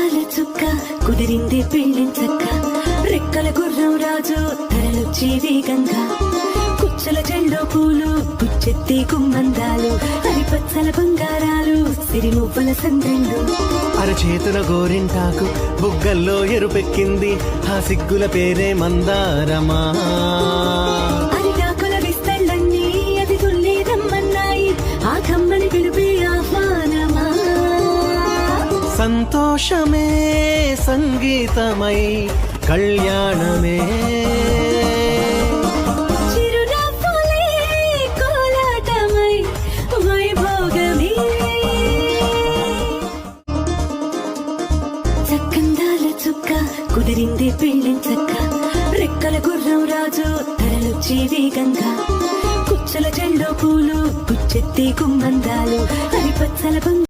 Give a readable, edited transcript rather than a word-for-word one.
చక్కందాల చుక్క కుదిరింది పెళ్ళించక్క రెక్కల గుర్రం రాజు తరలొచ్చే వేగంగా కుచ్చల చెండు పూలు పుచ్చెత్తి కుమ్మందాలు హరిపచ్చల బంగారాలు సిరిమువ్వల సందెళ్ళు అరచేతుల గోరింటాకు బుగ్గల్లో ఎరుపెక్కింది ఆ సిగ్గుల పేరే మందారమా అరిటాకుల విస్తళ్ళన్నీ అది తుల్లేదమ్మన్నాయి ఆ కమ్మని పిలుపే ఆహ్వానమా సంతోషమే సంగీతమై కళ్యాణమే చిరునవ్వులే కోలాటమై వైభోగమే చక్కందాల చుక్క కుదిరింది పెళ్ళించక్క రెక్కల గుర్రం రాజు తరలొచ్చే వేగంగా కుచ్చల చెండు పూలు పుచ్చెత్తి కుమ్మందాలు హరిపచ్చల